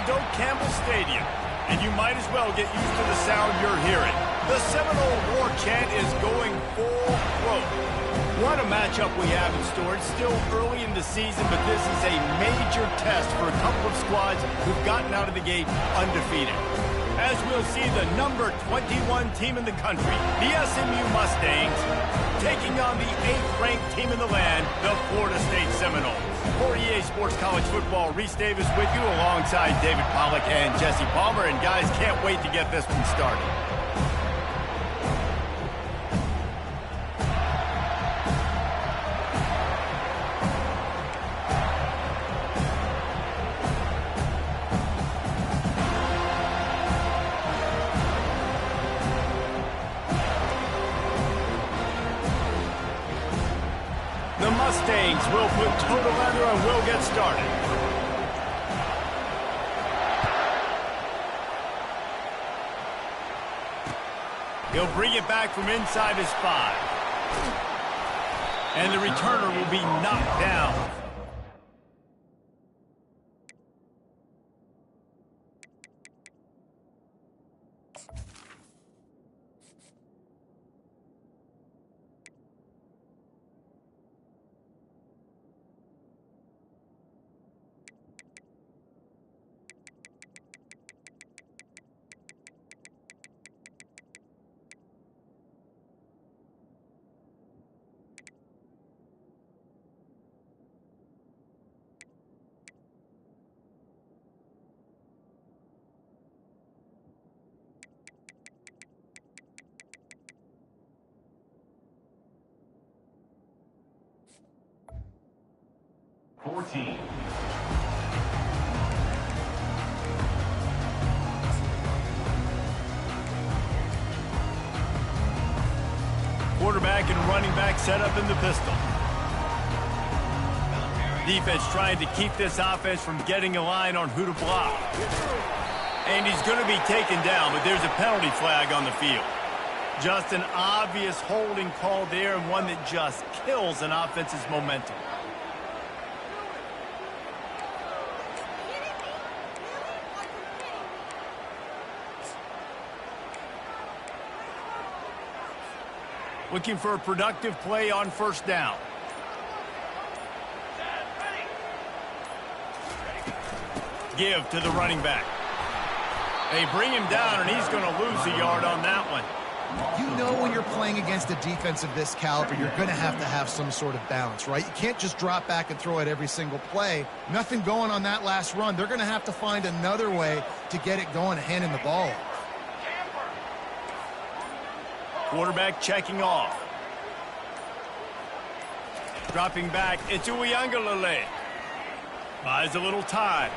Doak Campbell Stadium, and you might as well get used to the sound you're hearing. The Seminole War chant is going full throat. What a matchup we have in store. It's still early in the season, but this is a major test for a couple of squads who've gotten out of the gate undefeated. As we'll see the number 21 team in the country, the SMU Mustangs, taking on the 8th-ranked team in the land, the Florida State Seminoles. For EA Sports College Football, Reese Davis with you alongside David Pollack and Jesse Palmer. And guys, can't wait to get this one started. The Mustangs will put total under and will get started. He'll bring it back from inside his 5. And the returner will be knocked down. Quarterback and running back set up in the pistol. Defense trying to keep this offense from getting a line on who to block. And he's going to be taken down, but there's a penalty flag on the field. Just an obvious holding call there, and one that just kills an offense's momentum. Looking for a productive play on first down. Give to the running back. They bring him down, and he's going to lose a yard on that one. You know when you're playing against a defense of this caliber, you're going to have some sort of balance, right? You can't just drop back and throw it every single play. Nothing going on that last run. They're going to have to find another way to get it going and hand him the ball. Quarterback checking off. Dropping back, it's Uiagalelei. Buys a little time.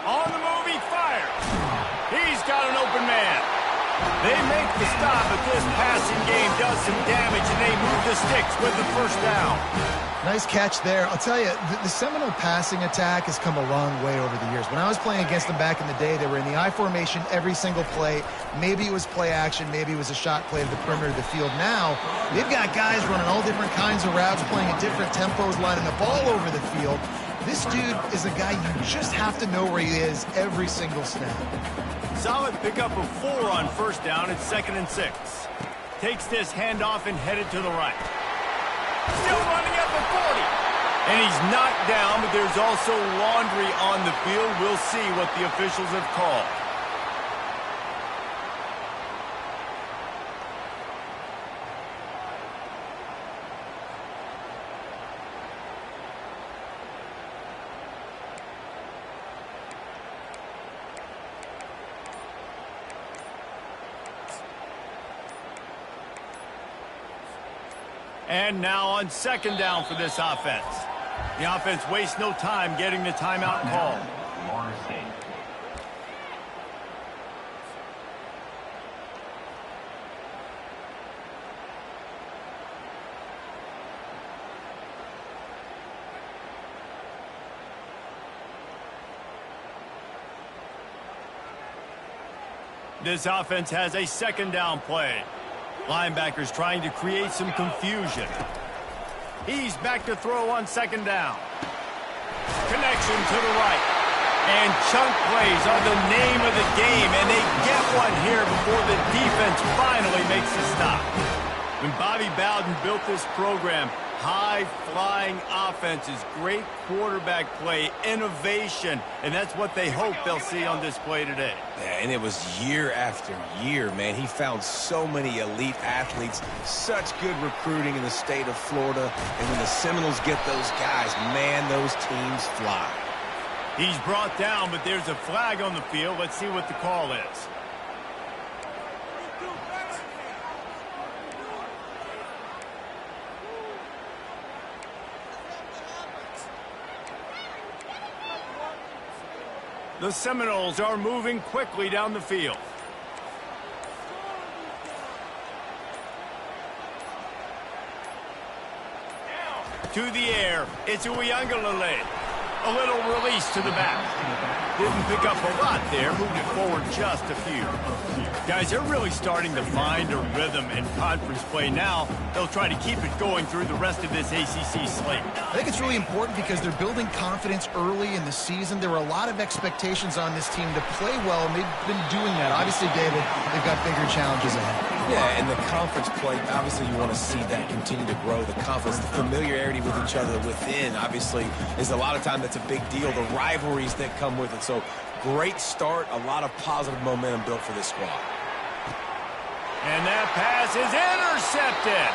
On the move, he fires. He's got an open man. They make the stop, but this passing game does some damage, and they move the sticks with the first down. Nice catch there. I'll tell you, the Seminole passing attack has come a long way over the years. When I was playing against them back in the day, they were in the I formation every single play. Maybe it was play action. Maybe it was a shot play to the perimeter of the field. Now, they've got guys running all different kinds of routes, playing at different tempos, lining the ball over the field. This dude is a guy you just have to know where he is every single snap. Solid pickup of 4 on first down. It's 2nd and 6. Takes this handoff and headed to the right. Still running at the 40. And he's knocked down, but there's also laundry on the field. We'll see what the officials have called. And now on 2nd down for this offense. The offense wastes no time getting the timeout called. This offense has a 2nd down play. Linebackers trying to create some confusion. He's back to throw on 2nd down. Connection to the right. And chunk plays are the name of the game, and they get one here before the defense finally makes the stop. When Bobby Bowden built this program, high-flying offenses, great quarterback play, innovation, and that's what they hope they'll see on display today. Yeah, and it was year after year, man. He found so many elite athletes, such good recruiting in the state of Florida, and when the Seminoles get those guys, man, those teams fly. He's brought down, but there's a flag on the field. Let's see what the call is. The Seminoles are moving quickly down the field. To the air, it's Uiagalelei. A little release to the back. Didn't pick up a lot there, moved it forward just a few. Guys, they're really starting to find a rhythm in conference play now. They'll try to keep it going through the rest of this ACC slate. I think it's really important because they're building confidence early in the season. There were a lot of expectations on this team to play well, and they've been doing that. Obviously, David, they've got bigger challenges ahead. Yeah, and the conference play, obviously you want to see that continue to grow. The confidence, the familiarity with each other within, obviously, is a lot of time that's a big deal. The rivalries that come with it. So, great start, a lot of positive momentum built for this squad. And that pass is intercepted.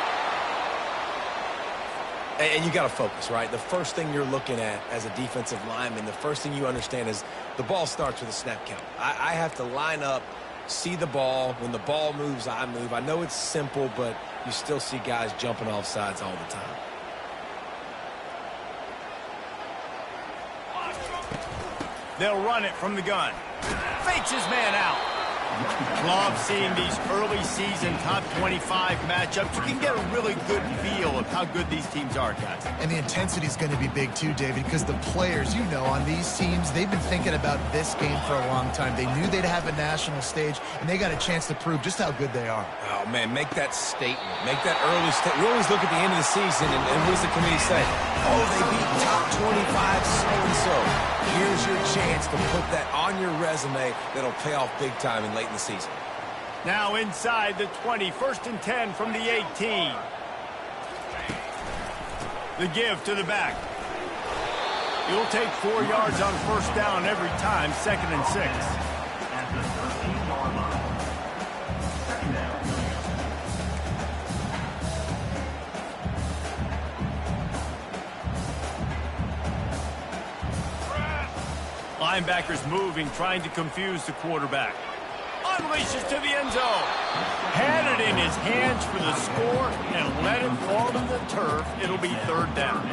And you got to focus, right? The first thing you're looking at as a defensive lineman, the first thing you understand is the ball starts with a snap count. I have to line up, see the ball. When the ball moves, I move. I know it's simple, but you still see guys jumping off sides all the time. They'll run it from the gun. Fakes his man out. Love seeing these early season top 25 matchups. You can get a really good feel of how good these teams are, guys. And the intensity is going to be big too, David, because the players, you know, on these teams, they've been thinking about this game for a long time. They knew they'd have a national stage, and they got a chance to prove just how good they are. Oh, man, make that statement. Make that early statement. We always look at the end of the season, and what does the committee say? Oh, they beat top 25 so-and-so. Here's your chance to put that on your resume that'll pay off big time and late in the season. Now inside the 20, 1st and 10 from the 18. The give to the back. You'll take 4 yards on 1st down every time, 2nd and 6. At the 13-yard line. 2nd down. Linebackers moving, trying to confuse the quarterback. Unleashes to the end zone. Had it in his hands for the score and let it fall to the turf. It'll be 3rd down.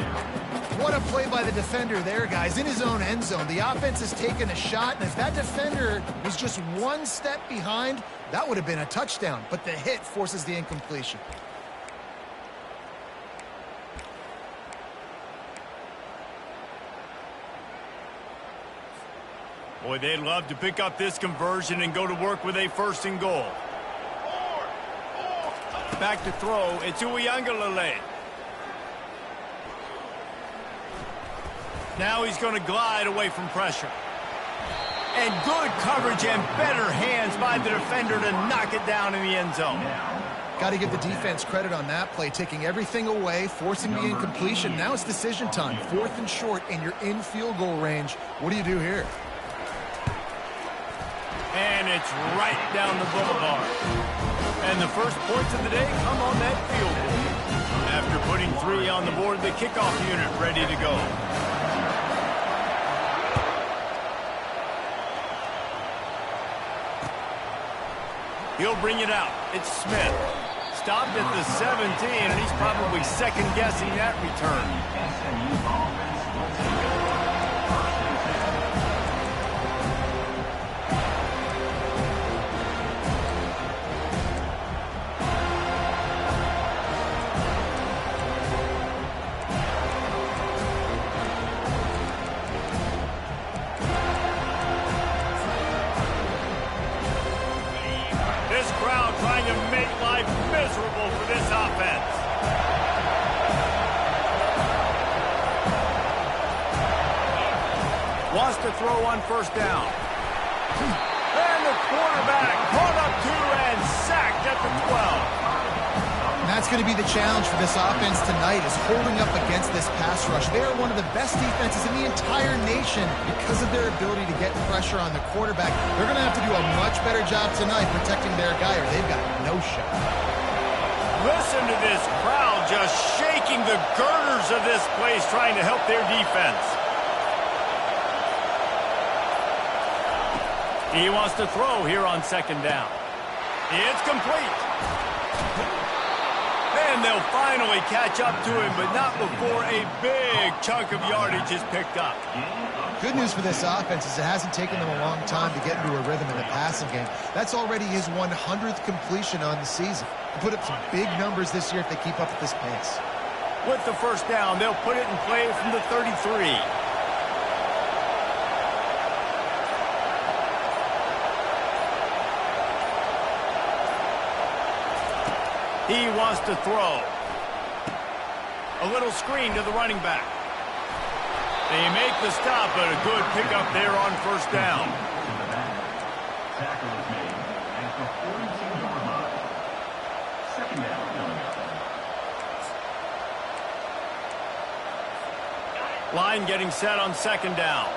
What a play by the defender there, guys. In his own end zone, the offense has taken a shot, and if that defender was just one step behind, that would have been a touchdown. But the hit forces the incompletion. Boy, they'd love to pick up this conversion and go to work with a 1st and goal. Back to throw. It's Uiagalelei. Now he's going to glide away from pressure. And good coverage and better hands by the defender to knock it down in the end zone. Got to give the defense credit on that play, taking everything away, forcing the incompletion. Now it's decision time. 4th and short, and you're in field goal range. What do you do here? And it's right down the boulevard. And the first points of the day come on that field goal. After putting 3 on the board, the kickoff unit ready to go. He'll bring it out. It's Smith. Stopped at the 17, and he's probably second-guessing that return. This crowd trying to make life miserable for this offense. Wants to throw on first down. And the quarterback caught up to and sacked at the 12. And that's going to be the challenge for this offense tonight, is holding up against this pass rush. They are one of the best defenses in the entire nation because of their ability to get pressure on the quarterback. They're going to have to do a much better job tonight protecting their guy, or they've got no shot. Listen to this crowd just shaking the girders of this place, trying to help their defense. He wants to throw here on second down. It's complete. And they'll finally catch up to him, but not before a big chunk of yardage is picked up. Good news for this offense is it hasn't taken them a long time to get into a rhythm in the passing game. That's already his 100th completion on the season. He'll put up some big numbers this year if they keep up at this pace. With the first down, they'll put it in play from the 33. He wants to throw. A little screen to the running back. They make the stop, but a good pickup there on first down. Tackle is made at the 42-yard line. Second down coming up. Line getting set on second down.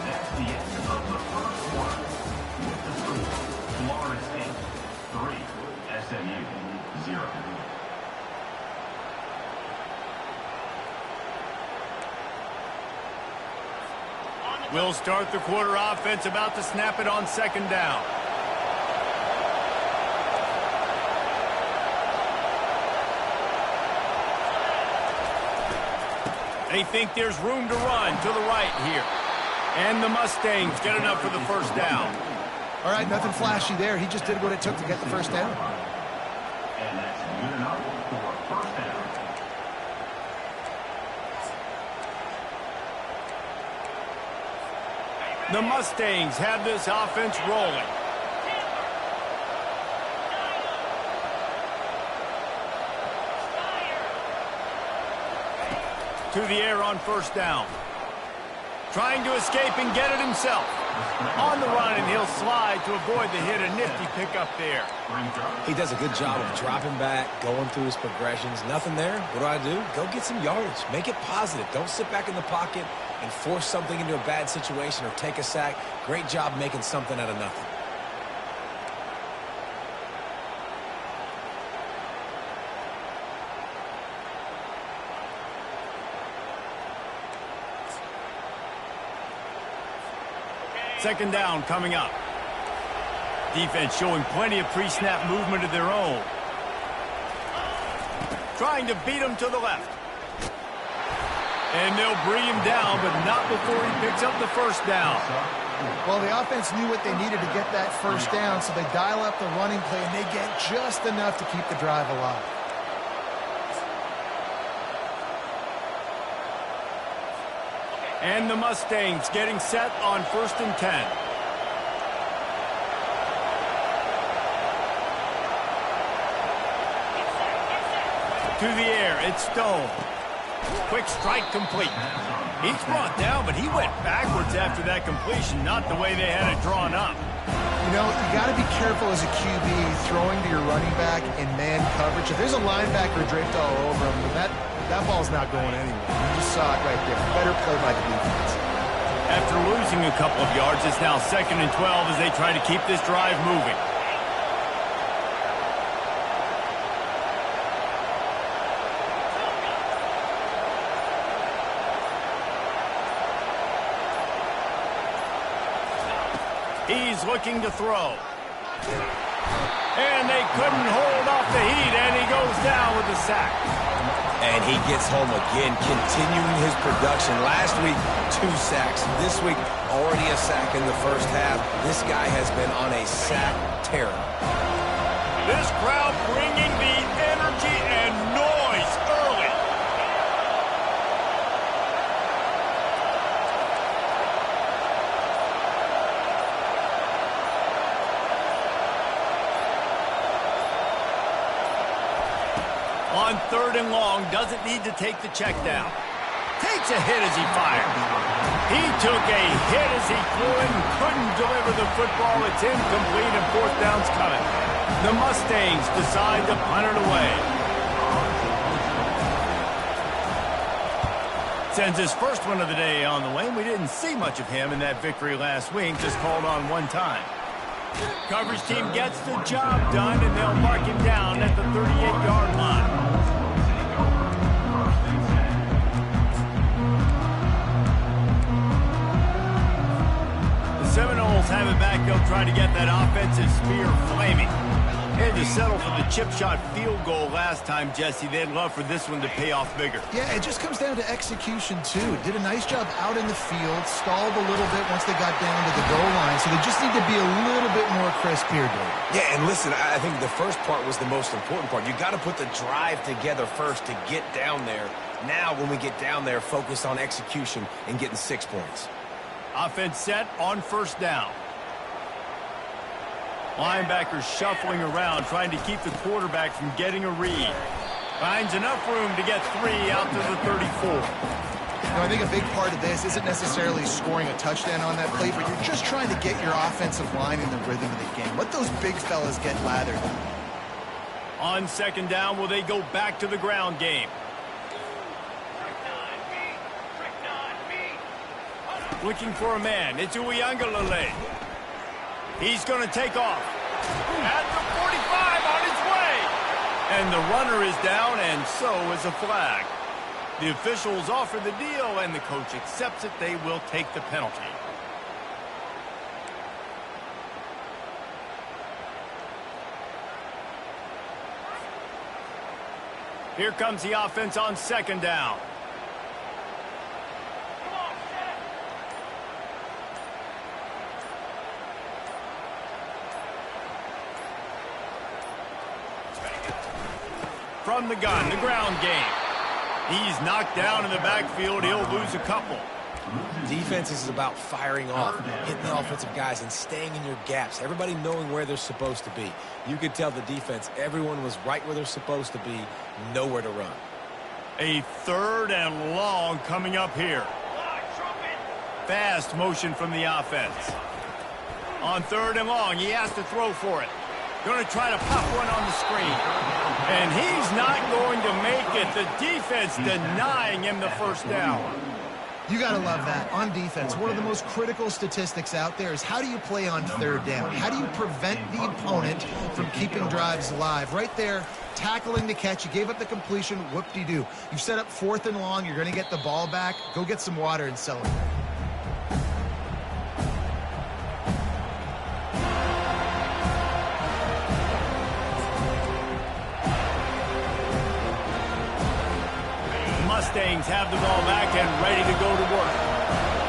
That's the end of the first quarter. With the score, Florida State 3, SMU 0. We'll start the quarter offense, about to snap it on second down. They think there's room to run to the right here. And the Mustangs get enough for the first down. All right, nothing flashy there. He just did what it took to get the first down. And that's good enough for first down. The Mustangs have this offense rolling. To the air on first down. Trying to escape and get it himself. On the run, and he'll slide to avoid the hit. A nifty pickup there. He does a good job of dropping back, going through his progressions. Nothing there. What do? Go get some yardage. Make it positive. Don't sit back in the pocket and force something into a bad situation or take a sack. Great job making something out of nothing. Second down coming up. Defense showing plenty of pre-snap movement of their own. Trying to beat him to the left. And they'll bring him down, but not before he picks up the first down. Well, the offense knew what they needed to get that first down, so they dial up the running play, and they get just enough to keep the drive alive. And the Mustangs getting set on first and 10. To the air, it's Stone. Quick strike complete. He's brought down, but he went backwards after that completion, not the way they had it drawn up. You know, you got to be careful as a QB throwing to your running back in man coverage. If there's a linebacker draped all over him, that ball's not going anywhere. You just saw it right there. Better play by the defense. After losing a couple of yards, it's now second and 12 as they try to keep this drive moving. He's looking to throw. And they couldn't hold off the heat, and he goes down with a sack. And he gets home again, continuing his production. Last week, 2 sacks. This week, already a sack in the first half. This guy has been on a sack tear. This crowd bringing the energy and noise early. On 3rd and long, doesn't need to take the check down. Takes a hit as he fired. He took a hit as he threw it and couldn't deliver the football. It's incomplete and 4th down's coming. The Mustangs decide to punt it away. Sends his first one of the day on the way. We didn't see much of him in that victory last week, just called on one time. Coverage team gets the job done, and they'll mark him down at the 38-yard line. The Seminoles have it back. They'll try to get that offensive spear flaming. They had to settle for the chip shot field goal last time, Jesse. They'd love for this one to pay off bigger. Yeah, it just comes down to execution, too. Did a nice job out in the field, stalled a little bit once they got down to the goal line, so they just need to be a little bit more crisp here, Dave. Yeah, and listen, I think the first part was the most important part. You got to put the drive together first to get down there. Now, when we get down there, focus on execution and getting 6 points. Offense set on 1st down. Linebackers shuffling around, trying to keep the quarterback from getting a read. Finds enough room to get 3 out to the 34. I think a big part of this isn't necessarily scoring a touchdown on that play, but you're just trying to get your offensive line in the rhythm of the game. Let those big fellas get lathered. On 2nd down, will they go back to the ground game? Looking for a man. It's Uiagalelei. He's going to take off. At the 45 on his way. And the runner is down, and so is a flag. The officials offer the deal, and the coach accepts it. They will take the penalty. Here comes the offense on 2nd down. From the gun, the ground game. He's knocked down in the backfield. He'll lose a couple. Defense is about firing off, hitting the offensive guys, and staying in your gaps. Everybody knowing where they're supposed to be. You could tell the defense, everyone was right where they're supposed to be, nowhere to run. A 3rd and long coming up here. Fast motion from the offense. On 3rd and long, he has to throw for it. Going to try to pop one on the screen. And he's not going to make it. The defense denying him the 1st down. You got to love that. On defense, one of the most critical statistics out there is how do you play on 3rd down? How do you prevent the opponent from keeping drives alive? Right there, tackling the catch. You gave up the completion. Whoop-de-doo. You've set up 4th and long. You're going to get the ball back. Go get some water and celebrate. Mustangs have the ball back and ready to go to work.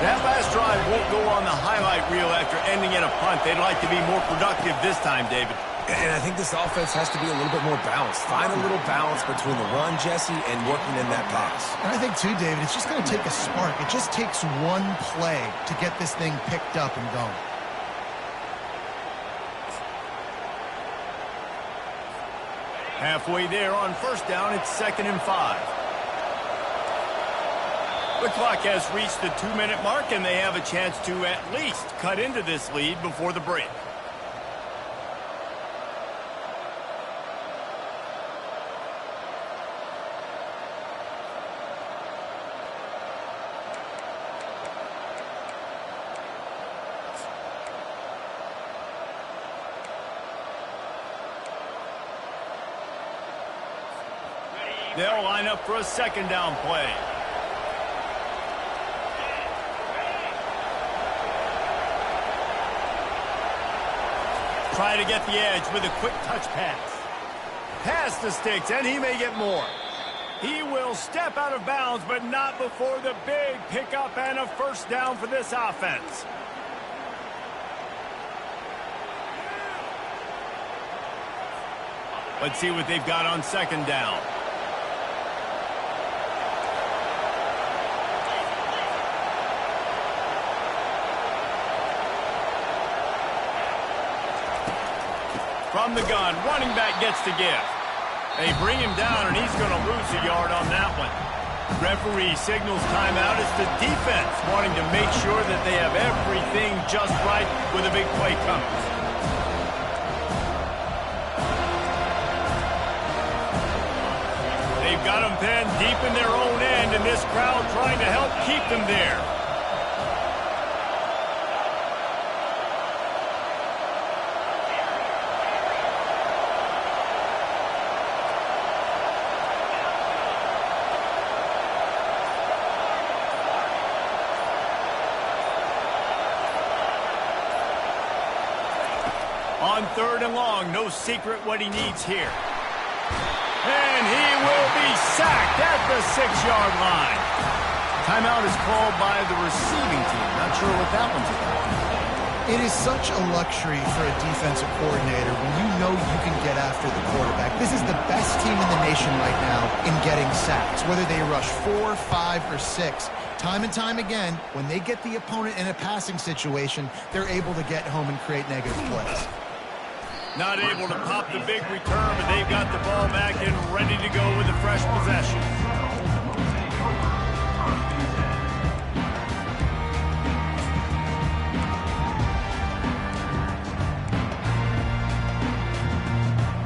That last drive won't go on the highlight reel after ending in a punt. They'd like to be more productive this time, David. And I think this offense has to be a little bit more balanced. Find a little balance between the run, Jesse, and working in that pass. And I think, too, David, it's just going to take a spark. It just takes one play to get this thing picked up and going. Halfway there on 1st down, it's 2nd and 5. The clock has reached the 2-minute mark, and they have a chance to at least cut into this lead before the break. They'll line up for a 2nd down play. Try to get the edge with a quick touch pass. Pass the sticks, and he may get more. He will step out of bounds, but not before the big pickup and a 1st down for this offense. Let's see what they've got on 2nd down. From the gun, running back gets to give. They bring him down, and he's going to lose a yard on that one. Referee signals timeout. It's the defense wanting to make sure that they have everything just right with a big play coming. They've got them pinned deep in their own end, and this crowd trying to help keep them there. On 3rd and long, no secret what he needs here. And he will be sacked at the 6-yard line. Timeout is called by the receiving team. Not sure what that one's about. It is such a luxury for a defensive coordinator when you know you can get after the quarterback. This is the best team in the nation right now in getting sacks, whether they rush 4, 5, or 6. Time and time again, when they get the opponent in a passing situation, they're able to get home and create negative plays. Not able to pop the big return, but they've got the ball back and ready to go with a fresh possession.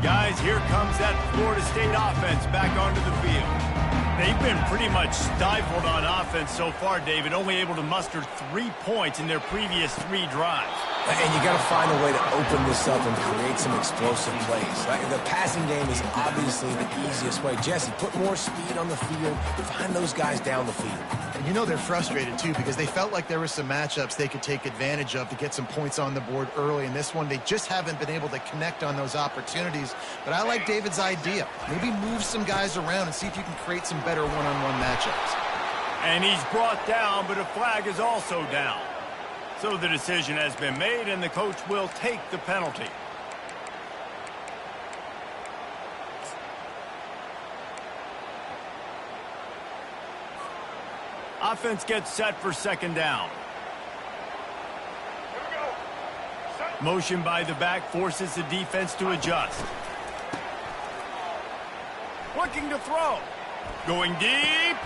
Guys, here comes that Florida State offense back onto the field. They've been pretty much stifled on offense so far, David, only able to muster 3 points in their previous 3 drives. And you got to find a way to open this up and create some explosive plays. The passing game is obviously the easiest way. Jesse, put more speed on the field. Find those guys down the field. And you know they're frustrated, too, because they felt like there were some matchups they could take advantage of to get some points on the board early. In this one, they just haven't been able to connect on those opportunities. But I like David's idea. Maybe move some guys around and see if you can create some better one-on-one matchups. And he's brought down, but a flag is also down. So the decision has been made, and the coach will take the penalty. Offense gets set for 2nd down. Motion by the back forces the defense to adjust. Looking to throw. Going deep.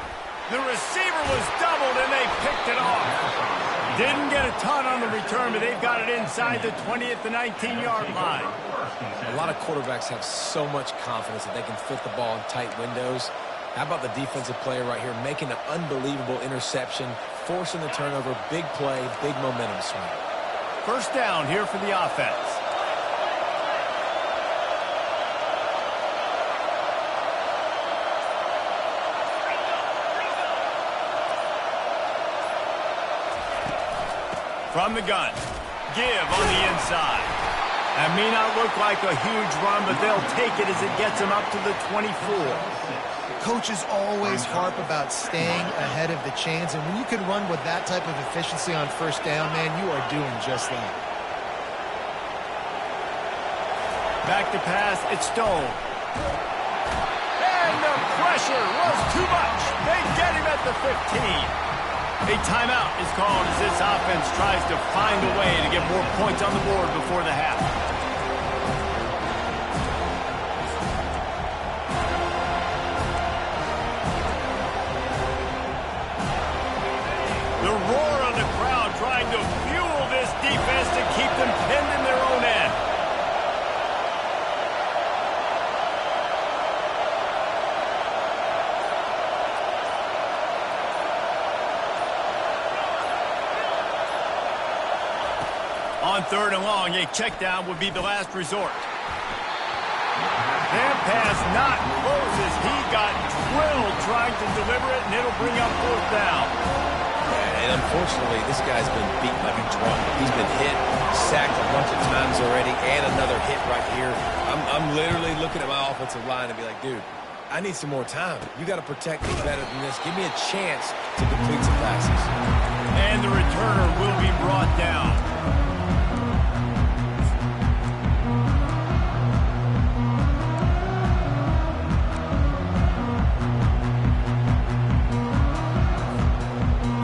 The receiver was doubled, and they picked it off. Didn't get a ton on the return, but they've got it inside the 20 at the 19-yard line. A lot of quarterbacks have so much confidence that they can fit the ball in tight windows. How about the defensive player right here making an unbelievable interception, forcing the turnover, big play, big momentum swing. 1st down here for the offense. From the gun. Give on the inside. That may not look like a huge run, but they'll take it as it gets them up to the 24. Coaches always harp about staying ahead of the chains, and when you can run with that type of efficiency on 1st down, man, you are doing just that. Back to pass, it's Stone. And the pressure was too much. They get him at the 15. A timeout is called as this offense tries to find a way to get more points on the board before the half. The roar of the crowd trying to fuel this defense to keep them pinned in their own end. On 3rd and long, a check down would be the last resort. That pass not close as he got drilled trying to deliver it, and it'll bring up 4th down. And unfortunately, this guy's been beat like a drum. He's been hit, sacked a bunch of times already, and another hit right here. I'm literally looking at my offensive line and be like, dude, I need some more time. You got to protect me better than this. Give me a chance to complete some passes. And the returner will be brought down.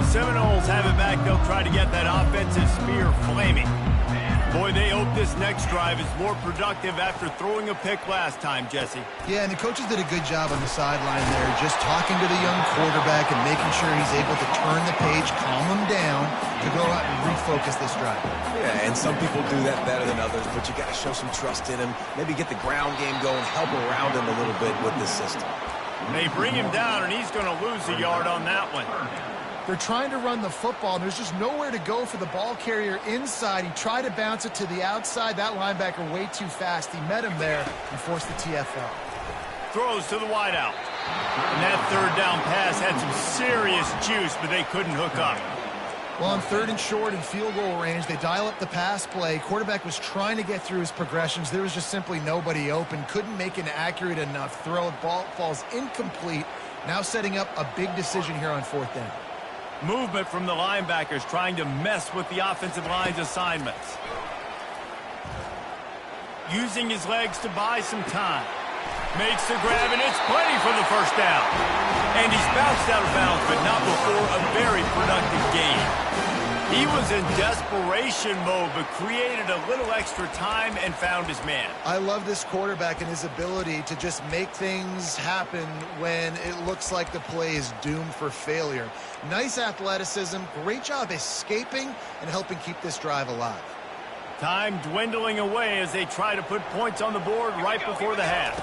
Seminoles have it back. They'll try to get that offensive spear flaming. Boy, they hope this next drive is more productive after throwing a pick last time, Jesse. Yeah, and the coaches did a good job on the sideline there, just talking to the young quarterback and making sure he's able to turn the page, calm him down, to go out and refocus this drive. Yeah, and some people do that better than others, but you got to show some trust in him, maybe get the ground game going, help around him a little bit with this system. They bring him down, and he's going to lose a yard on that one. They're trying to run the football, and there's just nowhere to go for the ball carrier inside. He tried to bounce it to the outside. That linebacker way too fast. He met him there and forced the TFL. Throws to the wideout. And that third down pass had some serious juice, but they couldn't hook up. Well, on 3rd and short and field goal range, they dial up the pass play. Quarterback was trying to get through his progressions. There was just simply nobody open. Couldn't make an accurate enough throw. Ball falls incomplete. Now setting up a big decision here on 4th down. Movement from the linebackers trying to mess with the offensive line's assignments. Using his legs to buy some time. Makes the grab, and it's plenty for the first down. And he's bounced out of bounds, but not before a very productive gain. He was in desperation mode, but created a little extra time and found his man. I love this quarterback and his ability to just make things happen when it looks like the play is doomed for failure. Nice athleticism, great job escaping and helping keep this drive alive. Time dwindling away as they try to put points on the board right before the half.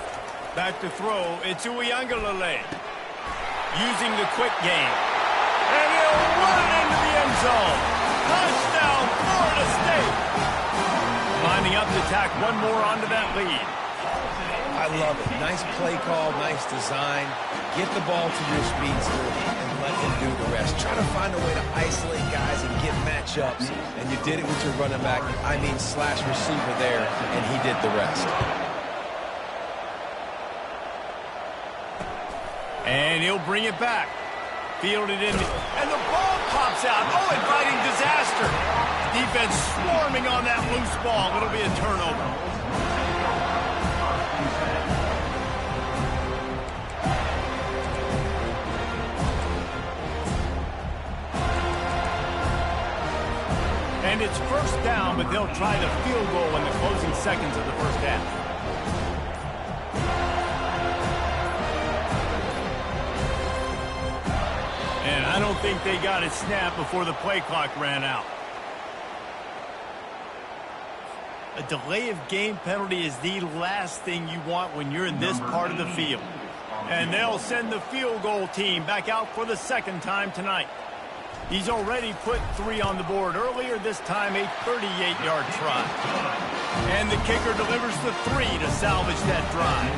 Back to throw, it's Uiagalelei. Using the quick game. And he'll run it into the end zone. Touchdown, Florida State. Lining up to tack one more onto that lead. I love it. Nice play call, nice design. Get the ball to your speedster and let him do the rest. Try to find a way to isolate guys and get matchups. And you did it with your running back, slash receiver there, and he did the rest. And he'll bring it back. Fielded in, and the ball pops out. Oh, inviting disaster. Defense swarming on that loose ball. It'll be a turnover. And it's first down, but they'll try the field goal in the closing seconds of the first half. And I don't think they got it snapped before the play clock ran out. A delay of game penalty is the last thing you want when you're in this part of the field. And they'll send the field goal team back out for the second time tonight. He's already put 3 on the board earlier, this time a 38-yard try. And the kicker delivers the 3 to salvage that drive.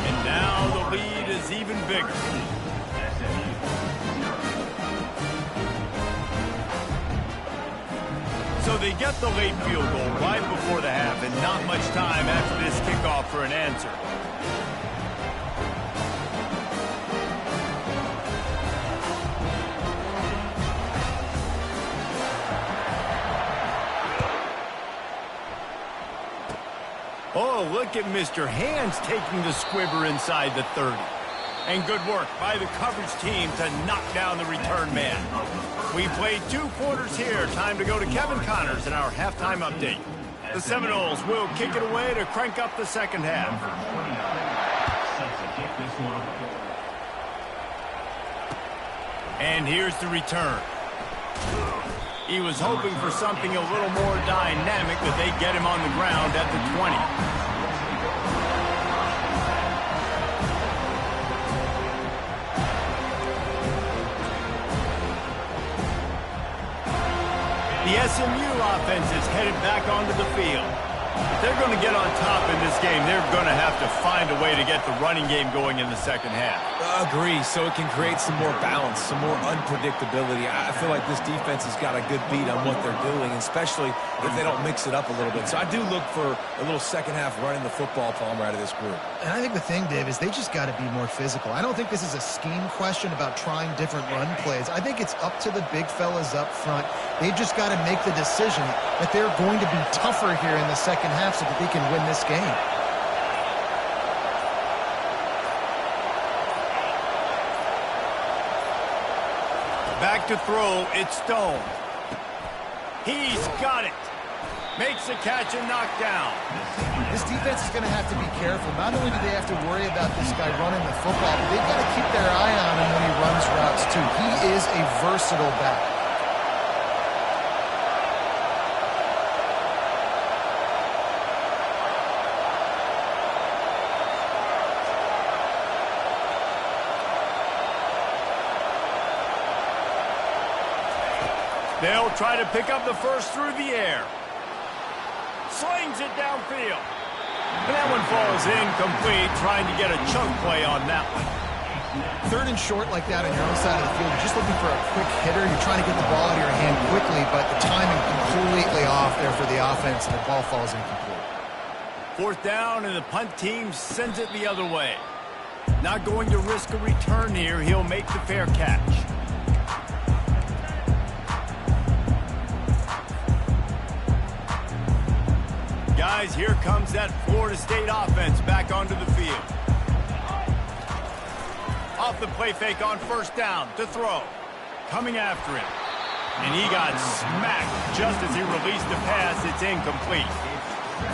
And now the lead is even bigger. So they get the late field goal right before the half, and not much time after this kickoff for an answer. Oh, look at Mr. Hands taking the squibber inside the 30. And good work by the coverage team to knock down the return man. We played 2 quarters here. Time to go to Kevin Connors in our halftime update. The Seminoles will kick it away to crank up the second half. And here's the return. He was hoping for something a little more dynamic, but they get him on the ground at the 20. The SMU offense is headed back onto the field. If they're going to get on top in this game, they're going to have to find a way to get the running game going in the second half. Agree, so it can create some more balance, some more unpredictability. I feel like this defense has got a good beat on what they're doing, especially if they don't mix it up a little bit. So I do look for a little second half running the football, Palmer, out of this group. And I think the thing, Dave, is they just got to be more physical. I don't think this is a scheme question about trying different run plays. I think it's up to the big fellas up front. They've just got to make the decision that they're going to be tougher here in the second half so that they can win this game. Back to throw, it's Stone. He's got it. Makes the catch and knocked down. This defense is going to have to be careful. Not only do they have to worry about this guy running the football, but they've got to keep their eye on him when he runs routes too. He is a versatile back. They'll try to pick up the first through the air. Slings it downfield. And that one falls incomplete, trying to get a chunk play on that one. 3rd and short like that on your own side of the field, you're just looking for a quick hitter. You're trying to get the ball out of your hand quickly, but the timing completely off there for the offense, and the ball falls incomplete. 4th down, and the punt team sends it the other way. Not going to risk a return here. He'll make the fair catch. Guys, here comes that Florida State offense back onto the field. Off the play fake on 1st down to throw. Coming after him. And he got smacked just as he released the pass. It's incomplete.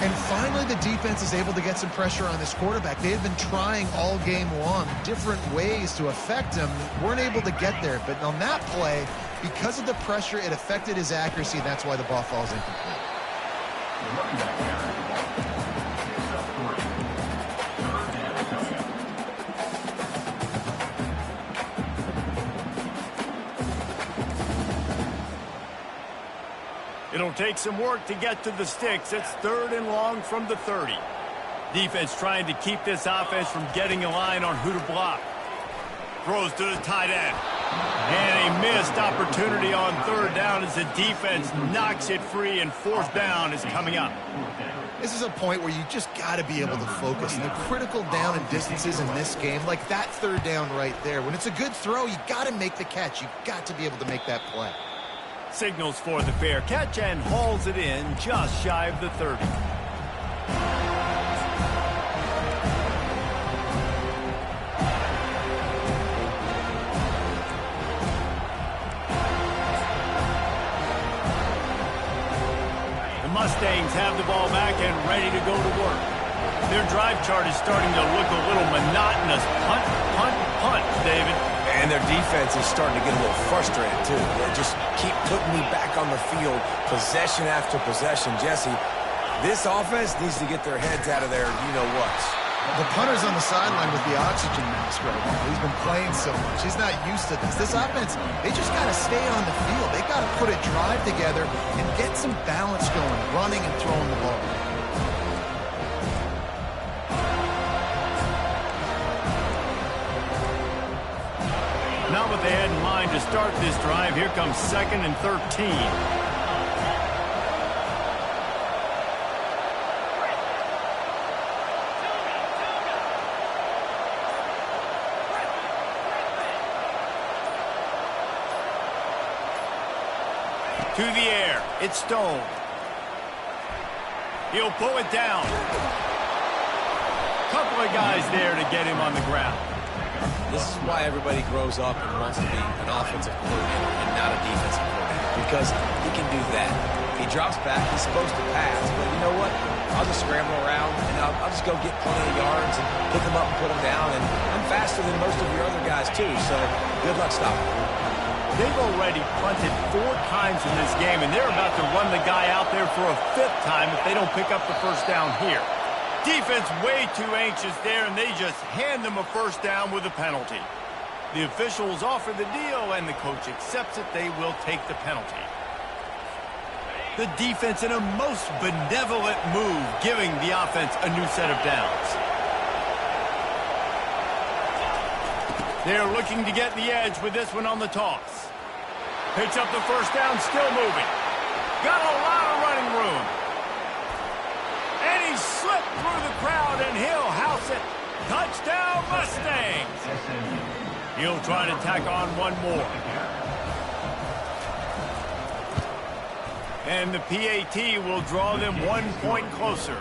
And finally, the defense is able to get some pressure on this quarterback. They had been trying all game long different ways to affect him. Weren't able to get there. But on that play, because of the pressure, it affected his accuracy. And that's why the ball falls incomplete. It'll take some work to get to the sticks. It's 3rd and long from the 30. Defense trying to keep this offense from getting a line on who to block. Throws to the tight end. And a missed opportunity on 3rd down as the defense knocks it free, and 4th down is coming up. This is a point where you just got to be able to focus. And the critical down and distances in this game, like that 3rd down right there, when it's a good throw, you got to make the catch. You got to be able to make that play. Signals for the fair catch and hauls it in just shy of the 30. The Mustangs have the ball back and ready to go to work. Their drive chart is starting to look a little monotonous. Punt, punt, punt, David. And their defense is starting to get a little frustrated, too. They just keep putting me back on the field, possession after possession. Jesse, this offense needs to get their heads out of their you-know-whats. The punter's on the sideline with the oxygen mask right now. He's been playing so much. He's not used to this. This offense, they just got to stay on the field. They got to put a drive together and get some balance going, running and throwing the ball. Not what they had in mind to start this drive. Here comes 2nd and 13. To the air. It's Stone. He'll pull it down. Couple of guys there to get him on the ground. This is why everybody grows up and wants to be an offensive coordinator and not a defensive coordinator, because he can do that. He drops back, he's supposed to pass, but you know what? I'll just scramble around, and I'll just go get plenty of yards and pick them up and put them down, and I'm faster than most of your other guys, too, so good luck stopping. They've already punted 4 times in this game, and they're about to run the guy out there for a 5th time if they don't pick up the 1st down here. Defense way too anxious there, and they just hand them a 1st down with a penalty. The officials offer the deal, and the coach accepts it. They will take the penalty. The defense in a most benevolent move, giving the offense a new set of downs. They're looking to get the edge with this one on the toss. Picks up the 1st down, still moving. Got a lot of running room. And he slipped through the crowd, and he'll house it. Touchdown, Mustangs. He'll try to tack on one more. And the PAT will draw them 1 point closer.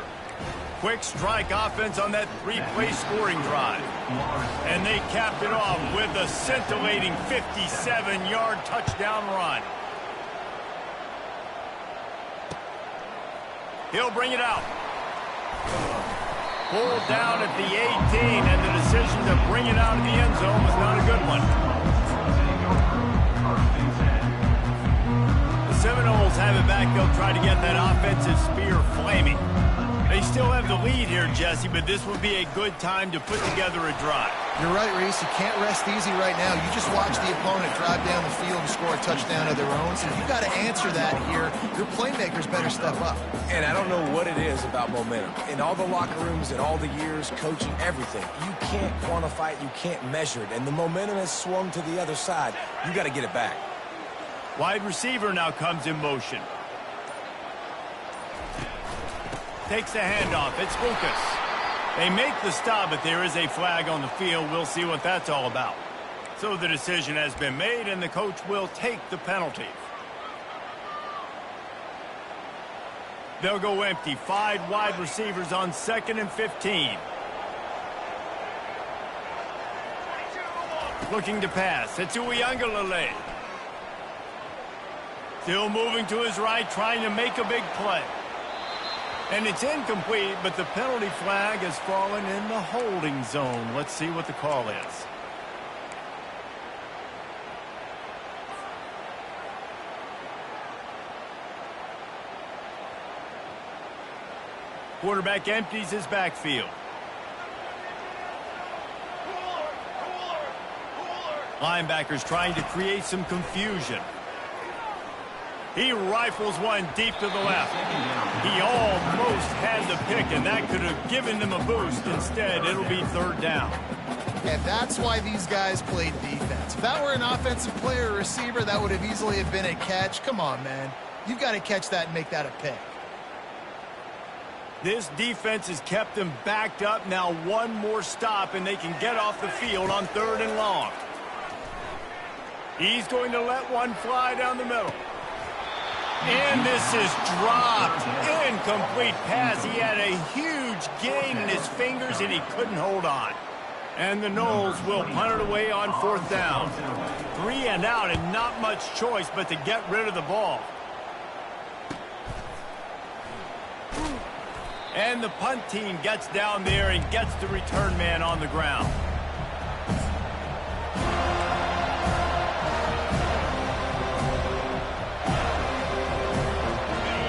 Quick strike offense on that 3-play scoring drive. And they capped it off with a scintillating 57-yard touchdown run. He'll bring it out. Pulled down at the 18, and the decision to bring it out of the end zone was not a good one. The Seminoles have it back. They'll try to get that offensive spear flaming. They still have the lead here, Jesse, but this would be a good time to put together a drive. You're right, Reese. You can't rest easy right now. You just watch the opponent drive down the field and score a touchdown of their own. So you've got to answer that here. Your playmakers better step up. And I don't know what it is about momentum. In all the locker rooms, in all the years, coaching, everything, you can't quantify it, you can't measure it. And the momentum has swung to the other side. You got to get it back. Wide receiver now comes in motion. Takes the handoff. It's Lucas. They make the stop, but there is a flag on the field. We'll see what that's all about. So the decision has been made, and the coach will take the penalty. They'll go empty. 5 wide receivers on 2nd and 15. Looking to pass. It's Uiagalelei. Still moving to his right, trying to make a big play. And it's incomplete, but the penalty flag has fallen in the holding zone. Let's see what the call is. Quarterback empties his backfield. Linebackers trying to create some confusion. He rifles one deep to the left. He almost had the pick, and that could have given them a boost. Instead, it'll be 3rd down. And that's why these guys played defense. If that were an offensive player or receiver, that would have easily have been a catch. Come on, man. You've got to catch that and make that a pick. This defense has kept them backed up. Now one more stop, and they can get off the field on 3rd and long. He's going to let one fly down the middle. And this is dropped. Incomplete pass. He had a huge gain in his fingers, and he couldn't hold on. And the Noles will punt it away on 4th down. 3 and out, and not much choice but to get rid of the ball. And the punt team gets down there and gets the return man on the ground.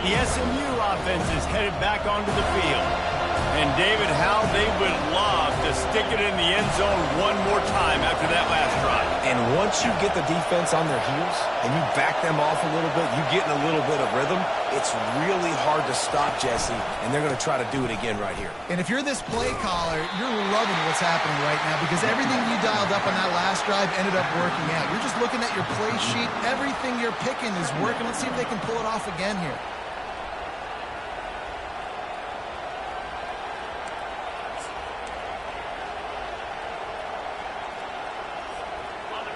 The SMU offense is headed back onto the field. And David, how they would love to stick it in the end zone one more time after that last drive. And once you get the defense on their heels and you back them off a little bit, you get in a little bit of rhythm, it's really hard to stop, Jesse, and they're going to try to do it again right here. And if you're this play caller, you're loving what's happening right now because everything you dialed up on that last drive ended up working out. You're just looking at your play sheet. Everything you're picking is working. Let's see if they can pull it off again here.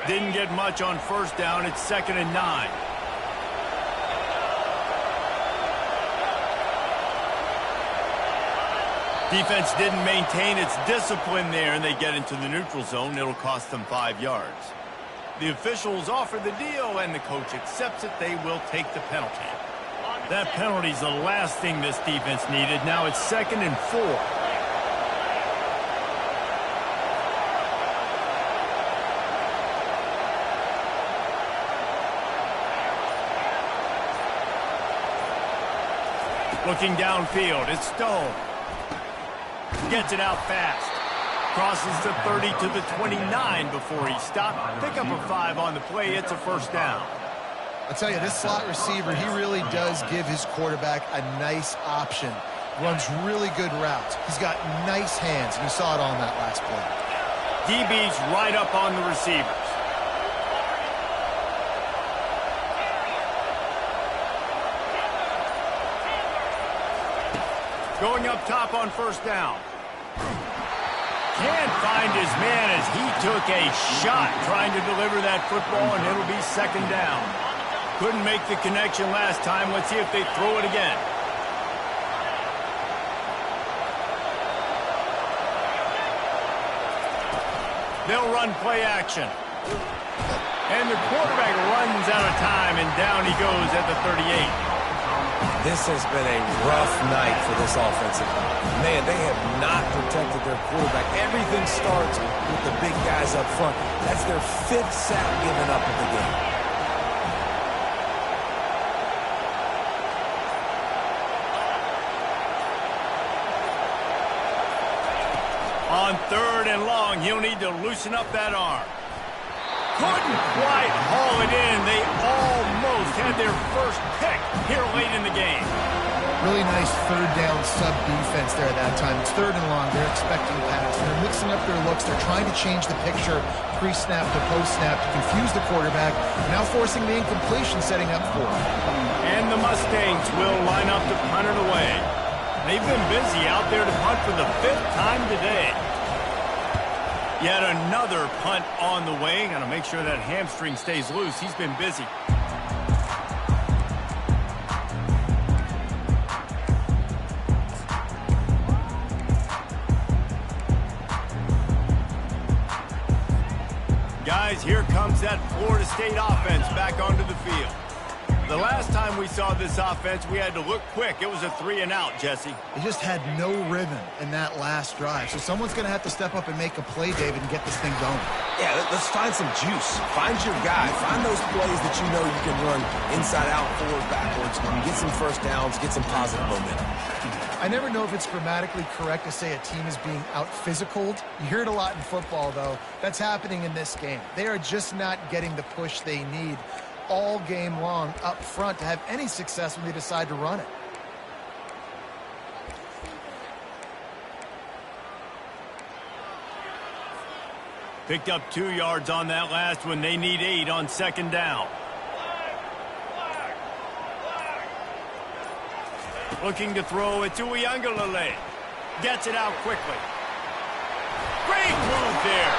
Didn't get much on 1st down. It's 2nd and 9. Defense didn't maintain its discipline there, and they get into the neutral zone. It'll cost them 5 yards. The officials offer the deal, and the coach accepts it. They will take the penalty. That penalty's the last thing this defense needed. Now it's 2nd and 4. Looking downfield, it's Stone. Gets it out fast. Crosses the 30 to the 29 before he stopped. Pick up a 5 on the play. It's a 1st down. I'll tell you, this slot receiver, he really does give his quarterback a nice option. Runs really good routes. He's got nice hands, and you saw it on that last play. DB's right up on the receivers. Going up top on 1st down. Can't find his man as he took a shot trying to deliver that football, and it'll be 2nd down. Couldn't make the connection last time. Let's see if they throw it again. They'll run play action. And the quarterback runs out of time, and down he goes at the 38. This has been a rough night for this offensive line. Man, they have not protected their quarterback. Everything starts with the big guys up front. That's their 5th sack given up of the game. On 3rd and long, he'll need to loosen up that arm. Couldn't quite haul it in. They almost had their first pick here late in the game. Really nice 3rd down sub defense there at that time. It's 3rd and long. They're expecting pass. They're mixing up their looks. They're trying to change the picture pre-snap to post-snap to confuse the quarterback, now forcing the incompletion, setting up for him. And the Mustangs will line up to punt it away. They've been busy out there to punt for the 5th time today. Yet another punt on the way. Got to make sure that hamstring stays loose. He's been busy. Guys, here comes that Florida State offense back onto the field. The last time we saw this offense, we had to look quick. It was a 3-and-out, Jesse. They just had no rhythm in that last drive. So someone's going to have to step up and make a play, David, and get this thing going. Yeah, let's find some juice. Find your guy. Find those plays that you know you can run inside out, forward, backwards. Get some first downs, get some positive momentum. I never know if it's grammatically correct to say a team is being out-physicaled. You hear it a lot in football, though. That's happening in this game. They are just not getting the push they need all game long up front to have any success when they decide to run it. Picked up 2 yards on that last one. They need 8 on 2nd down. Looking to throw it to Uiagalelei. Gets it out quickly. Great move there.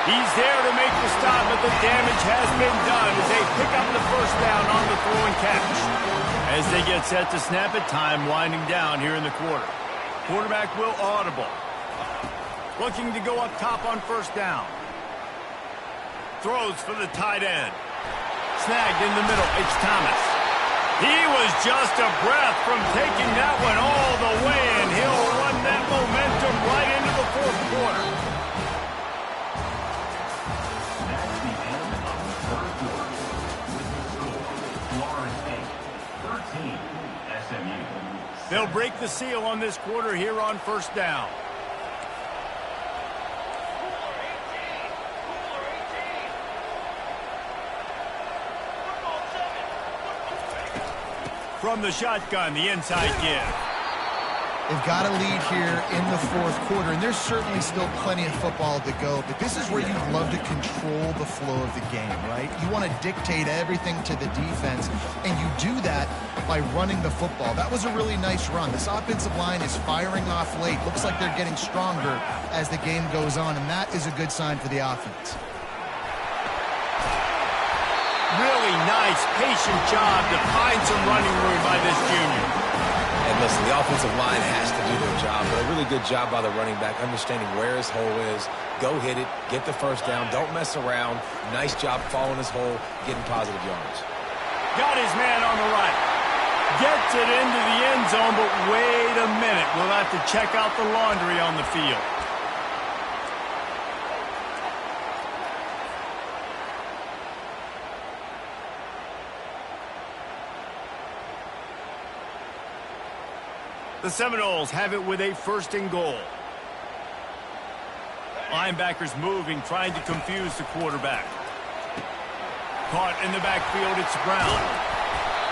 He's there to make the stop, but the damage has been done as they pick up the first down on the throw and catch. As they get set to snap it, time winding down here in the quarter. Quarterback will audible. Looking to go up top on 1st down. Throws for the tight end. Snagged in the middle. It's Thomas. He was just a breath from taking that one all the way, and he'll run that momentum right into the 4th quarter. They'll break the seal on this quarter here on 1st down. From the shotgun, the inside give. They've got a lead here in the 4th quarter, and there's certainly still plenty of football to go, but this is where you'd love to control the flow of the game, right? You want to dictate everything to the defense, and you do that by running the football. That was a really nice run. This offensive line is firing off late. Looks like they're getting stronger as the game goes on, and that is a good sign for the offense. Really nice, patient job to find some running room by this junior. And listen, the offensive line has to do their job, but a really good job by the running back, understanding where his hole is. Go hit it, get the first down, don't mess around. Nice job following his hole, getting positive yards. Got his man on the right. Gets it into the end zone, but wait a minute. We'll have to check out the laundry on the field. The Seminoles have it with a 1st and goal. Linebackers moving, trying to confuse the quarterback. Caught in the backfield, it's Brown.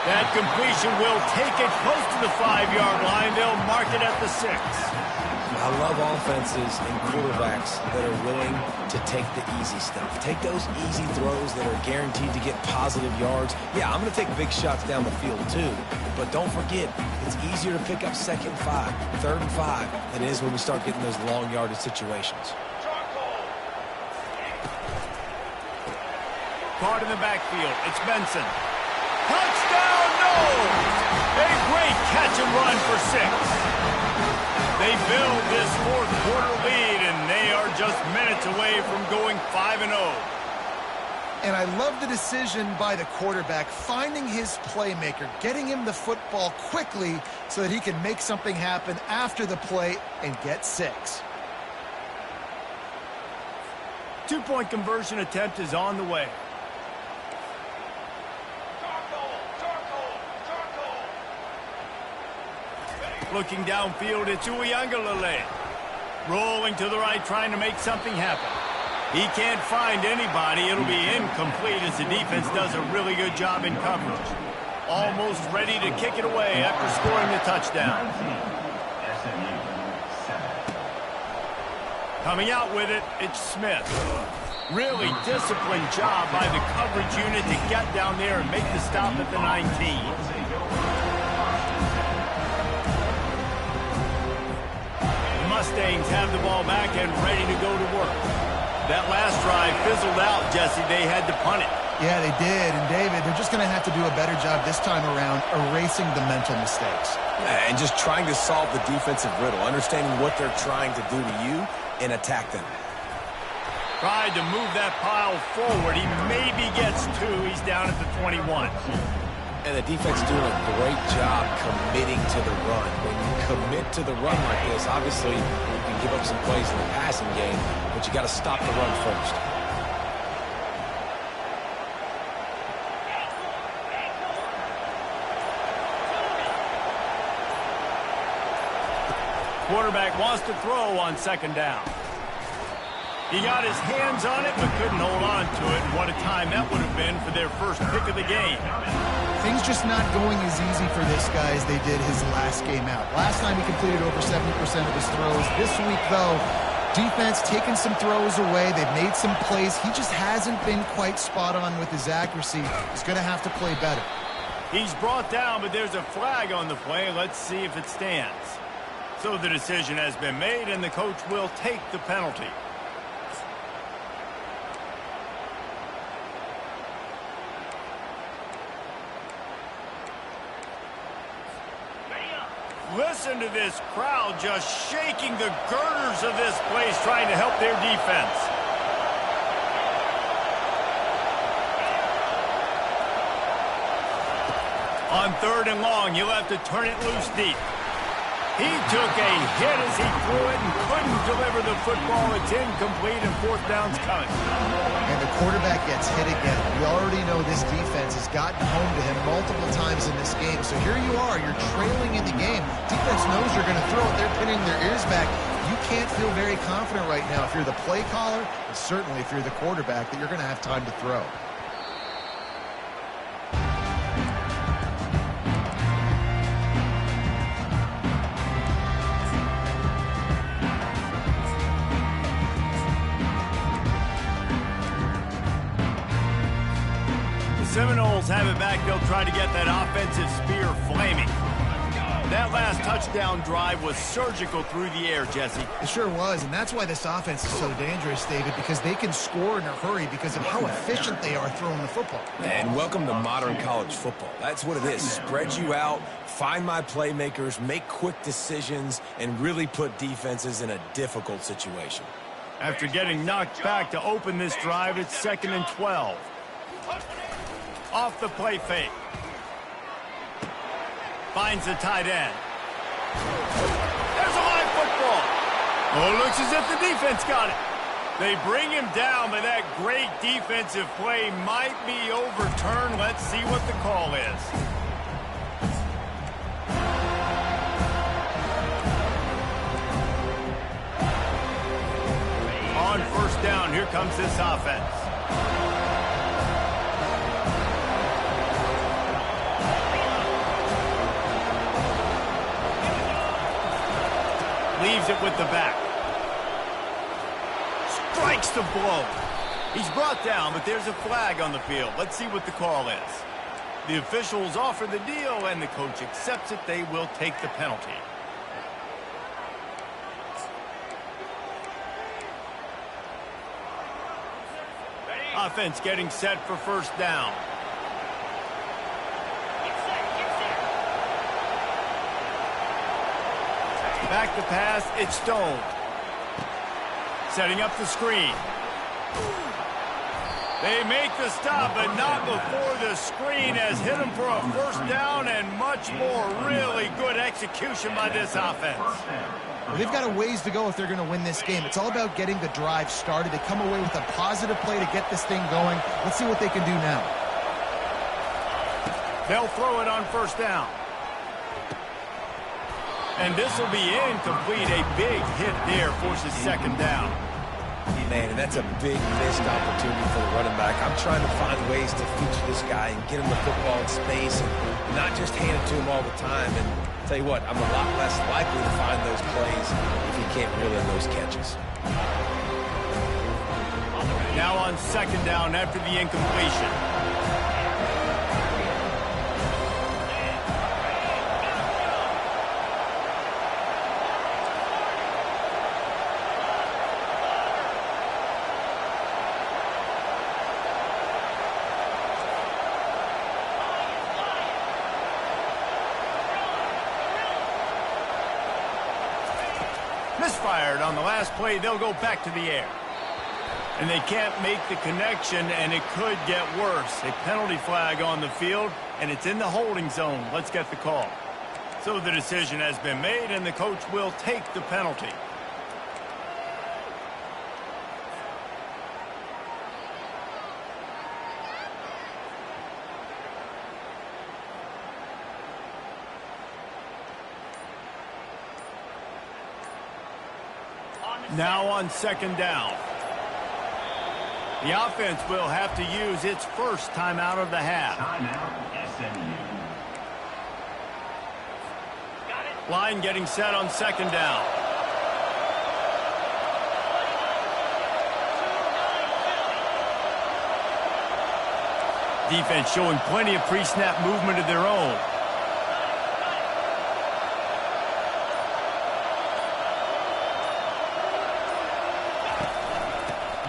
That completion will take it close to the 5-yard line. They'll mark it at the 6. I love offenses and quarterbacks that are willing to take the easy stuff. Take those easy throws that are guaranteed to get positive yards. Yeah, I'm going to take big shots down the field too, but don't forget, it's easier to pick up 2nd and 5, 3rd and 5 than it is when we start getting those long yardage situations. Caught in the backfield, it's Benson. Touchdown, no! A great catch and run for 6. They build this 4th quarter lead, and they are just minutes away from going 5-0. And I love the decision by the quarterback, finding his playmaker, getting him the football quickly so that he can make something happen after the play and get 6. Two-point conversion attempt is on the way. Looking downfield, it's Uiagalelei. Rolling to the right, trying to make something happen. He can't find anybody. It'll be incomplete as the defense does a really good job in coverage. Almost ready to kick it away after scoring the touchdown. Coming out with it, it's Smith. Really disciplined job by the coverage unit to get down there and make the stop at the 19. Mustangs have the ball back and ready to go to work. That last drive fizzled out, Jesse. They had to punt it. Yeah, they did. And, David, they're just going to have to do a better job this time around erasing the mental mistakes. Yeah, and just trying to solve the defensive riddle, understanding what they're trying to do to you and attack them. Tried to move that pile forward. He maybe gets 2. He's down at the 21. And the defense doing a great job committing to the run. When you commit to the run like this, obviously you can give up some plays in the passing game, but you got to stop the run first. Quarterback wants to throw on 2nd down. He got his hands on it, but couldn't hold on to it. What a time that would have been for their first pick of the game. Things just not going as easy for this guy as they did his last game out. Last time he completed over 70% of his throws. This week, though, defense taking some throws away. They've made some plays. He just hasn't been quite spot on with his accuracy. He's going to have to play better. He's brought down, but there's a flag on the play. Let's see if it stands. So the decision has been made, and the coach will take the penalty. Listen to this crowd just shaking the girders of this place, trying to help their defense. On 3rd and long, he'll have to turn it loose deep. He took a hit as he threw it and couldn't deliver the football. It's incomplete and 4th down's coming. And the quarterback gets hit again. We already know this defense has gotten home to him multiple times in this game. So here you are, you're trailing in the game. Defense knows you're going to throw it. They're pinning their ears back. You can't feel very confident right now if you're the play caller, and certainly if you're the quarterback, that you're going to have time to throw. Seminoles have it back. They'll try to get that offensive spear flaming. That last touchdown drive was surgical through the air, Jesse. It sure was, and that's why this offense is so dangerous, David, because they can score in a hurry because of how efficient they are throwing the football. And welcome to modern college football. That's what it is. Spread you out, find my playmakers, make quick decisions, and really put defenses in a difficult situation. After getting knocked back to open this drive, it's 2nd and 12. Off the play fake. Finds the tight end. There's a live football. Oh, looks as if the defense got it. They bring him down, but that great defensive play might be overturned. Let's see what the call is. On 1st down, here comes this offense. Leaves it with the back. Strikes the blow. He's brought down, but there's a flag on the field. Let's see what the call is. The officials offer the deal, and the coach accepts it. They will take the penalty. Offense getting set for 1st down. Back to pass, it's Stone. Setting up the screen. They make the stop, but not before the screen has hit them for a first down and much more. Really good execution by this offense. Well, they've got a ways to go if they're going to win this game. It's all about getting the drive started. They come away with a positive play to get this thing going. Let's see what they can do now. They'll throw it on first down. And this will be incomplete. A big hit there forces second down. Man, and that's a big missed opportunity for the running back. I'm trying to find ways to feature this guy and get him the football in space and not just hand it to him all the time. And I'll tell you what, I'm a lot less likely to find those plays if he can't reel in those catches. Now on second down after the incompletion. Misfired on the last play. They'll go back to the air. And they can't make the connection, and it could get worse. A penalty flag on the field, and it's in the holding zone. Let's get the call. So the decision has been made, and the coach will take the penalty. Now on second down. The offense will have to use its first timeout of the half. Timeout, SMU. Line getting set on second down. Defense showing plenty of pre-snap movement of their own.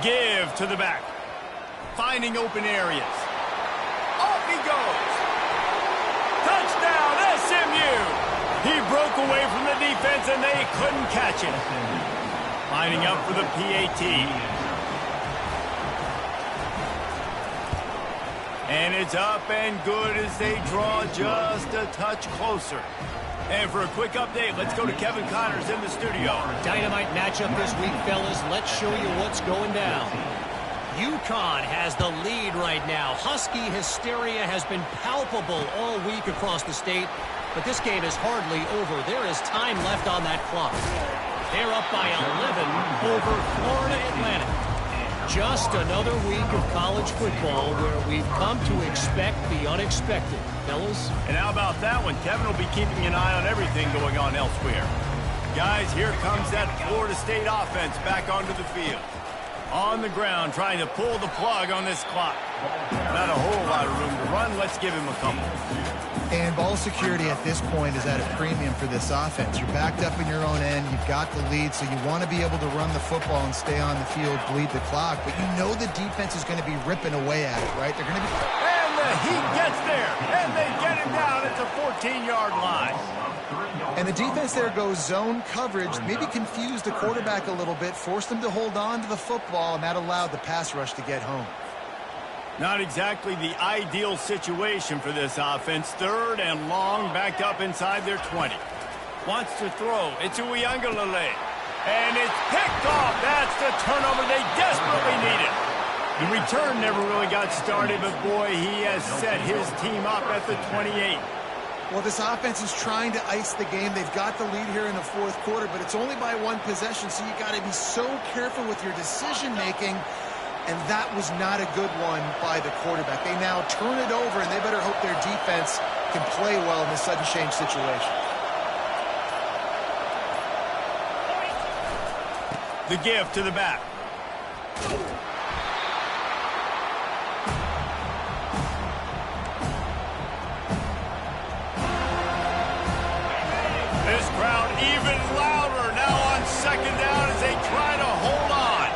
Give to the back. Finding open areas. Off he goes. Touchdown, SMU. He broke away from the defense and they couldn't catch it. Lining up for the PAT. And it's up and good as they draw just a touch closer. And for a quick update, let's go to Kevin Connors in the studio. Dynamite matchup this week, fellas. Let's show you what's going down. UConn has the lead right now. Husky hysteria has been palpable all week across the state, but this game is hardly over. There is time left on that clock. They're up by 11 over Florida Atlantic. Just another week of college football where we've come to expect the unexpected, fellas. And how about that one? Kevin will be keeping an eye on everything going on elsewhere. Guys, here comes that Florida State offense back onto the field. On the ground, trying to pull the plug on this clock. Not a whole lot of room to run. Let's give him a couple. And ball security at this point is at a premium for this offense. You're backed up in your own end. You've got the lead, so you want to be able to run the football and stay on the field, bleed the clock. But you know the defense is going to be ripping away at it, right? They're going to be... And the Heat gets there, and they get him down at the 14-yard line. And the defense there goes zone coverage, maybe confused the quarterback a little bit, forced him to hold on to the football, and that allowed the pass rush to get home. Not exactly the ideal situation for this offense. Third and long, backed up inside their 20. Wants to throw. It's Uiagalelei. And it's picked off. That's the turnover they desperately needed. The return never really got started, but boy, he has set his team up at the 28. Well, this offense is trying to ice the game. They've got the lead here in the fourth quarter, but it's only by one possession, so you got to be so careful with your decision-making. And that was not a good one by the quarterback. They now turn it over, and they better hope their defense can play well in this sudden change situation. The give to the back. This crowd even louder now on second down as they try to hold on.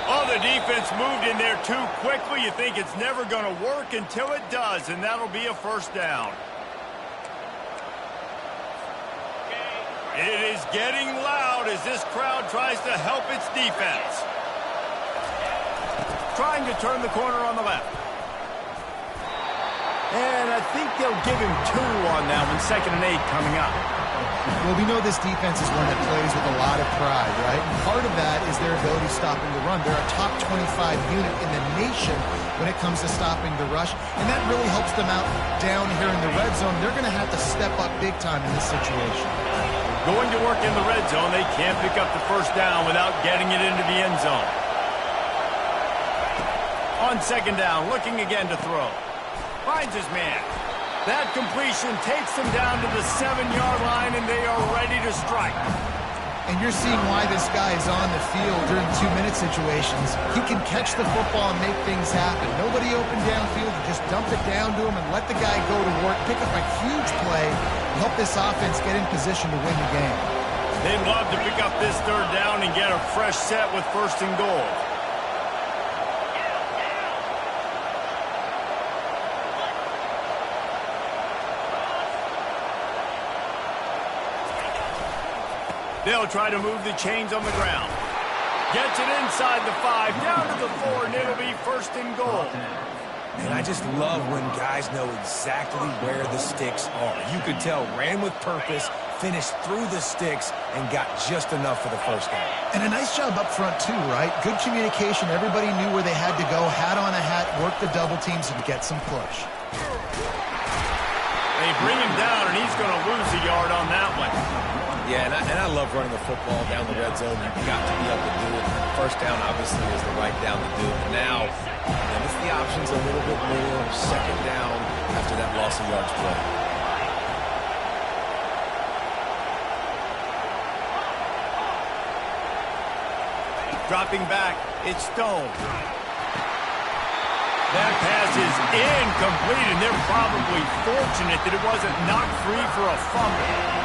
Oh, the defense moved in there too quickly. You think it's never going to work until it does, and that'll be a first down. It is getting loud as this crowd tries to help its defense. trying to turn the corner on the left. And I think they'll give him 2 on that one. 2nd and 8 coming up. Well, we know this defense is one that plays with a lot of pride, right? And part of that is their ability stopping the run. They're a top 25 unit in the nation when it comes to stopping the rush, and that really helps them out down here in the red zone. They're going to have to step up big time in this situation. Going to work in the red zone. They can't pick up the first down without getting it into the end zone. On 2nd down, looking again to throw. Finds his man. That completion takes them down to the 7-yard line, and they are ready to strike. And you're seeing why this guy is on the field during 2-minute situations. He can catch the football and make things happen. Nobody open downfield. You just dump it down to him and let the guy go to work, pick up a huge play, and help this offense get in position to win the game. They'd love to pick up this 3rd down and get a fresh set with 1st and goal. They'll try to move the chains on the ground. Gets it inside the 5, down to the 4, and it'll be 1st and goal. And I just love when guys know exactly where the sticks are. You could tell, ran with purpose, finished through the sticks, and got just enough for the 1st down. And a nice job up front, too, right? Good communication. Everybody knew where they had to go, hat on a hat, work the double teams, and get some push. They bring him down, and he's going to lose a yard on that one. Yeah, and I love running the football down the red zone. You've got to be able to do it. 1st down, obviously, is the right down to do it. But now, it's the options a little bit more. 2nd down after that loss of yards play. Dropping back, it's Stone. That pass is incomplete, and they're probably fortunate that it wasn't knocked free for a fumble.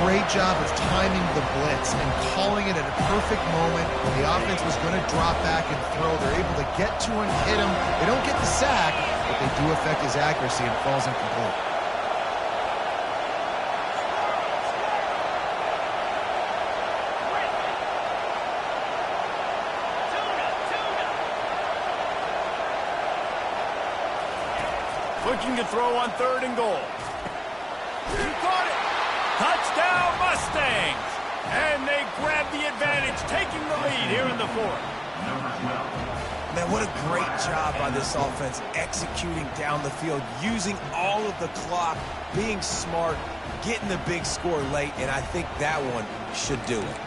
Great job of timing the blitz and calling it at a perfect moment when the offense was going to drop back and throw. They're able to get to and hit him. They don't get the sack, but they do affect his accuracy and falls incomplete. Looking to throw on 3rd and goal. He caught it. Touchdown, Mustangs! And they grab the advantage, taking the lead here in the 4th. Man, what a great job by this offense executing down the field, using all of the clock, being smart, getting the big score late, and I think that one should do it.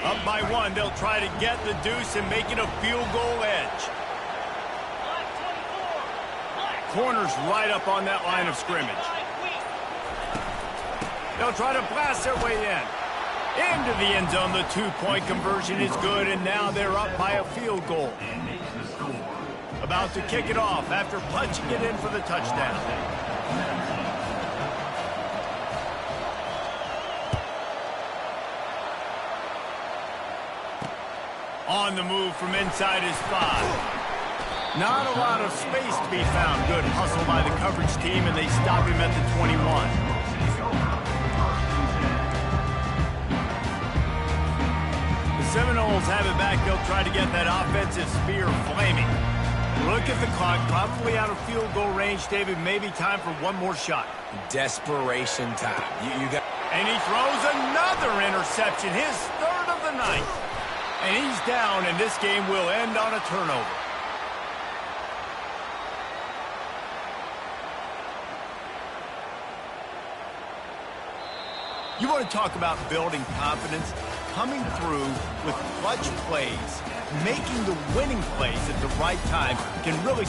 Up by 1, they'll try to get the deuce and make it a field goal edge. Corners right up on that line of scrimmage. They'll try to blast their way in. Into the end zone, the 2-point conversion is good, and now they're up by a field goal. About to kick it off after punching it in for the touchdown. On the move from inside his 5. Not a lot of space to be found. Good hustle by the coverage team, and they stop him at the 21. The Seminoles have it back. They'll try to get that offensive spear flaming. Look at the clock. Probably out of field goal range, David. Maybe time for one more shot. Desperation time. You got. And he throws another interception. His 3rd of the night. And he's down, and this game will end on a turnover. You want to talk about building confidence? Coming through with clutch plays, making the winning plays at the right time can really